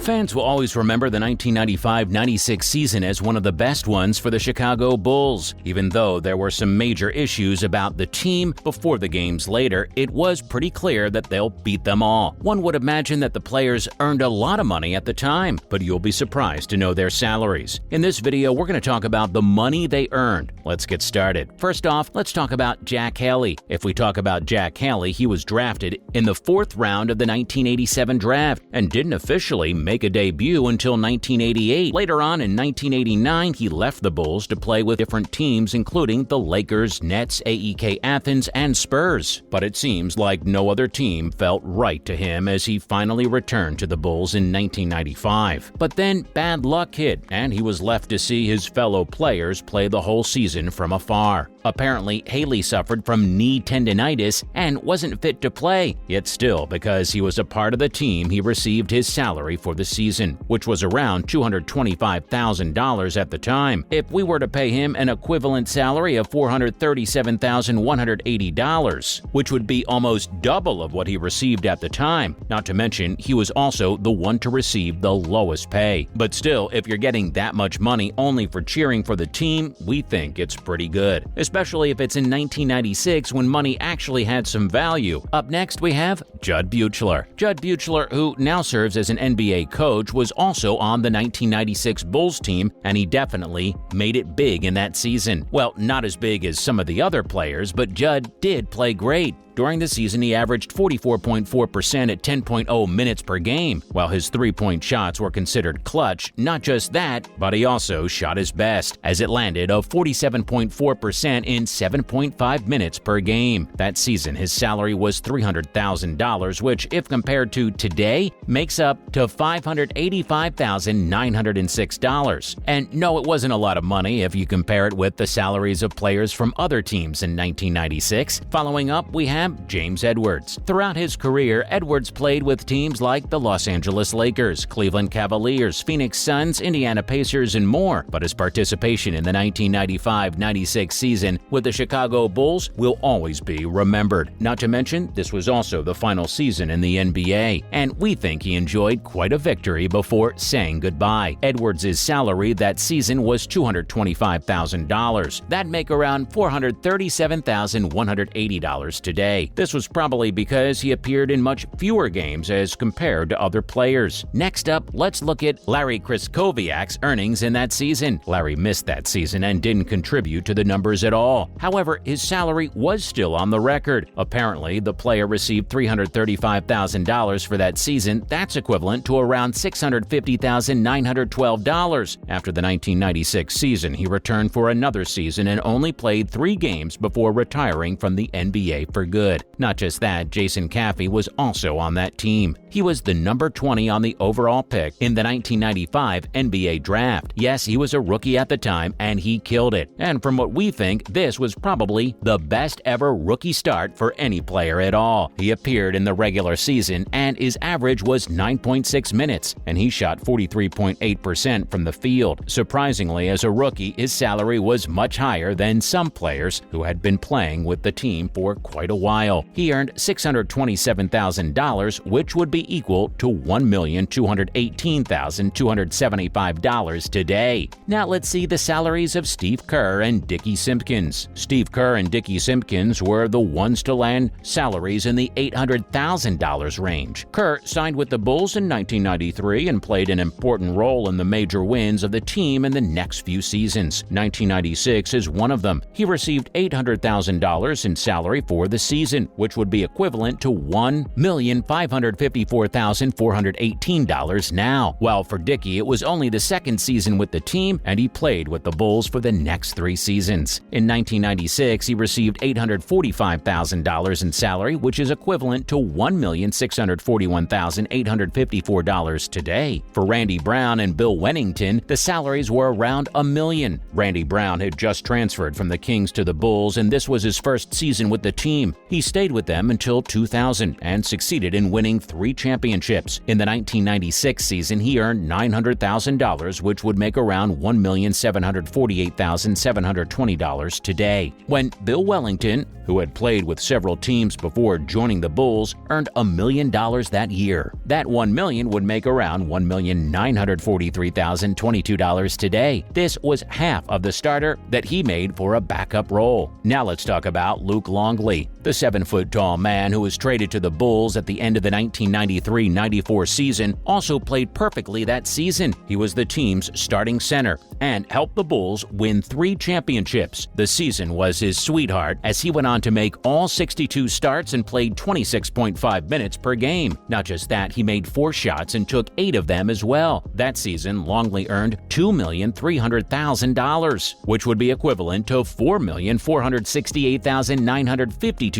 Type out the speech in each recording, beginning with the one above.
Fans will always remember the 1995-96 season as one of the best ones for the Chicago Bulls. Even though there were some major issues about the team before the games later, it was pretty clear that they'll beat them all. One would imagine that the players earned a lot of money at the time, but you'll be surprised to know their salaries. In this video, we're going to talk about the money they earned. Let's get started. First off, let's talk about Jack Haley. If we talk about Jack Haley, he was drafted in the 4th round of the 1987 draft and didn't officially make a debut until 1988. Later on in 1989, he left the Bulls to play with different teams including the Lakers, Nets, AEK Athens, and Spurs. But it seems like no other team felt right to him as he finally returned to the Bulls in 1995. But then bad luck hit, and he was left to see his fellow players play the whole season from afar. Apparently, Haley suffered from knee tendinitis and wasn't fit to play, yet still, because he was a part of the team, he received his salary for the season, which was around $225,000 at the time. If we were to pay him an equivalent salary of $437,180, which would be almost double of what he received at the time. Not to mention, he was also the one to receive the lowest pay. But still, if you're getting that much money only for cheering for the team, we think it's pretty good, especially if it's in 1996 when money actually had some value. Up next, we have Jud Buechler. Jud Buechler, who now serves as an NBA coach, was also on the 1996 Bulls team, and he definitely made it big in that season. Well, not as big as some of the other players, but Jud did play great. During the season, he averaged 44.4% at 10.0 minutes per game. While his three-point shots were considered clutch, not just that, but he also shot his best, as it landed of 47.4% in 7.5 minutes per game. That season, his salary was $300,000, which, if compared to today, makes up to $585,906. And no, it wasn't a lot of money if you compare it with the salaries of players from other teams in 1996. Following up, we have James Edwards. Throughout his career, Edwards played with teams like the Los Angeles Lakers, Cleveland Cavaliers, Phoenix Suns, Indiana Pacers, and more, but his participation in the 1995-96 season with the Chicago Bulls will always be remembered. Not to mention, this was also the final season in the NBA, and we think he enjoyed quite a victory before saying goodbye. Edwards' salary that season was $225,000. That'd make around $437,180 today. This was probably because he appeared in much fewer games as compared to other players. Next up, let's look at Larry Krystkowiak's earnings in that season. Larry missed that season and didn't contribute to the numbers at all. However, his salary was still on the record. Apparently, the player received $335,000 for that season. That's equivalent to around $650,912. After the 1996 season, he returned for another season and only played 3 games before retiring from the NBA for good. Not just that, Jason Caffey was also on that team. He was the number 20 on the overall pick in the 1995 NBA draft. Yes, he was a rookie at the time, and he killed it. And from what we think, this was probably the best ever rookie start for any player at all. He appeared in the regular season, and his average was 9.6 minutes, and he shot 43.8% from the field. Surprisingly, as a rookie, his salary was much higher than some players who had been playing with the team for quite a while. He earned $627,000, which would be equal to $1,218,275 today. Now let's see the salaries of Steve Kerr and Dickie Simpkins. Steve Kerr and Dickie Simpkins were the ones to land salaries in the $800,000 range. Kerr signed with the Bulls in 1993 and played an important role in the major wins of the team in the next few seasons. 1996 is one of them. He received $800,000 in salary for the season, which would be equivalent to $1,554,418 now. While for Dickie, it was only the second season with the team, and he played with the Bulls for the next 3 seasons. In 1996, he received $845,000 in salary, which is equivalent to $1,641,854 today. For Randy Brown and Bill Wennington, the salaries were around $1 million. Randy Brown had just transferred from the Kings to the Bulls, and this was his first season with the team. He stayed with them until 2000 and succeeded in winning 3 championships. In the 1996 season, he earned $900,000, which would make around $1,748,720 today. When Bill Wellington who had played with several teams before joining the Bulls, earned $1 million that year. That $1 million would make around $1,943,022 today. This was half of the starter that he made for a backup role. Now let's talk about Luke Longley. The 7-foot-tall man who was traded to the Bulls at the end of the 1993-94 season also played perfectly that season. He was the team's starting center and helped the Bulls win 3 championships. The season was his sweetheart as he went on to make all 62 starts and played 26.5 minutes per game. Not just that, he made 4 shots and took 8 of them as well. That season, Longley earned $2,300,000, which would be equivalent to $4,468,952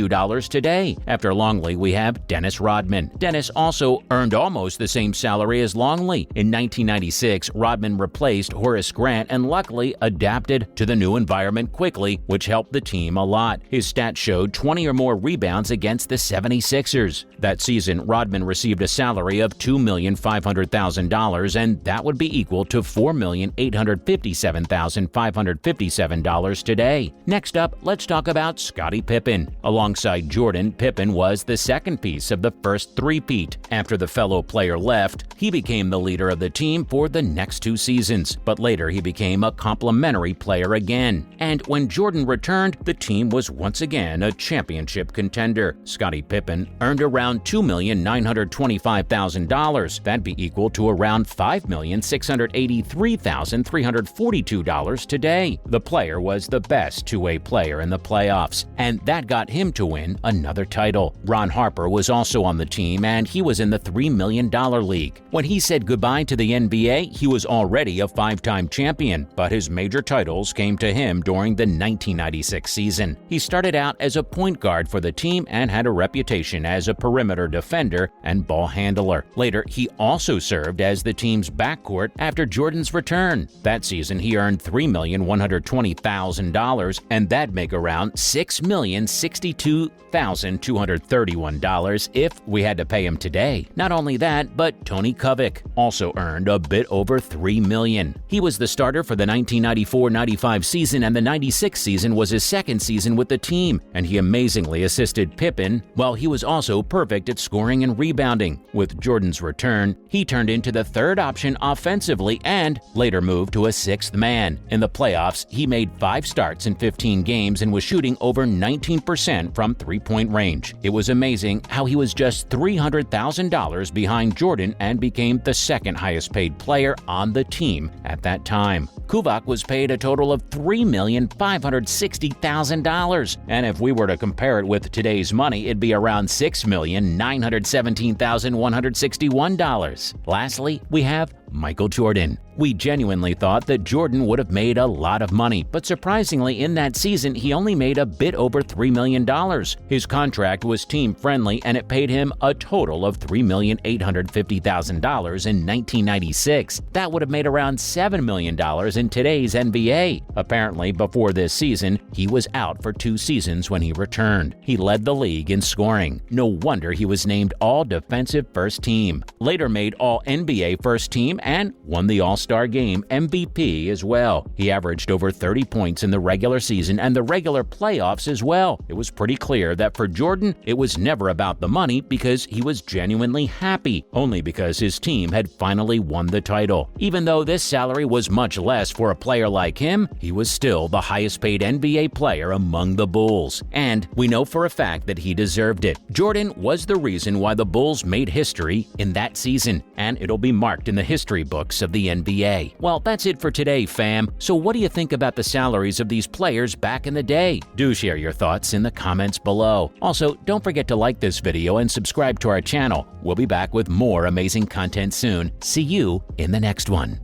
today. After Longley, we have Dennis Rodman. Dennis also earned almost the same salary as Longley. In 1996, Rodman replaced Horace Grant and luckily adapted to the new environment quickly, which helped the team a lot. His stats showed 20 or more rebounds against the 76ers. That season, Rodman received a salary of $2,500,000, and that would be equal to $4,857,557 today. Next up, let's talk about Scottie Pippen. Alongside Jordan, Pippen was the second piece of the first three-peat. After the fellow player left, he became the leader of the team for the next 2 seasons, but later he became a complimentary player again. And when Jordan returned, the team was once again a championship contender. Scottie Pippen earned around $2,925,000. That'd be equal to around $5,683,342 today. The player was the best two-way player in the playoffs, and that got him to win another title. Ron Harper was also on the team, and he was in the $3 million league. When he said goodbye to the NBA, he was already a 5-time champion, but his major titles came to him during the 1996 season. He started out as a point guard for the team and had a reputation as a perimeter defender and ball handler. Later, he also served as the team's backcourt after Jordan's return. That season, he earned $3,120,000, and that'd make around $6,062,231 if we had to pay him today. Not only that, but Tony Kovac also earned a bit over $3 million. He was the starter for the 1994-95 season, and the 96 season was his second season with the team, and he amazingly assisted Pippen, while he was also perfect at scoring and rebounding. With Jordan's return, he turned into the third option offensively and later moved to a 6th man. In the playoffs, he made 5 starts in 15 games and was shooting over 19% from three-point range. It was amazing how he was just $300,000 behind Jordan and became the second highest paid player on the team at that time. Kovac was paid a total of $3,560,000, and if we were to compare it with today's money, it'd be around $6,917,161. Lastly, we have Michael Jordan. We genuinely thought that Jordan would have made a lot of money, but surprisingly, in that season, he only made a bit over $3 million. His contract was team-friendly, and it paid him a total of $3,850,000 in 1996. That would have made around $7 million in today's NBA. Apparently, before this season, he was out for 2 seasons when he returned. He led the league in scoring. No wonder he was named All-Defensive First Team. Later made All-NBA First Team and won the All-Star Game MVP as well. He averaged over 30 points in the regular season and the regular playoffs as well. It was pretty clear that for Jordan, it was never about the money because he was genuinely happy, only because his team had finally won the title. Even though this salary was much less for a player like him, he was still the highest paid NBA player among the Bulls. And we know for a fact that he deserved it. Jordan was the reason why the Bulls made history in that season, and it'll be marked in the history books of the NBA. Well, that's it for today, fam. So what do you think about the salaries of these players back in the day? Do share your thoughts in the comments below. Also, don't forget to like this video and subscribe to our channel. We'll be back with more amazing content soon. See you in the next one.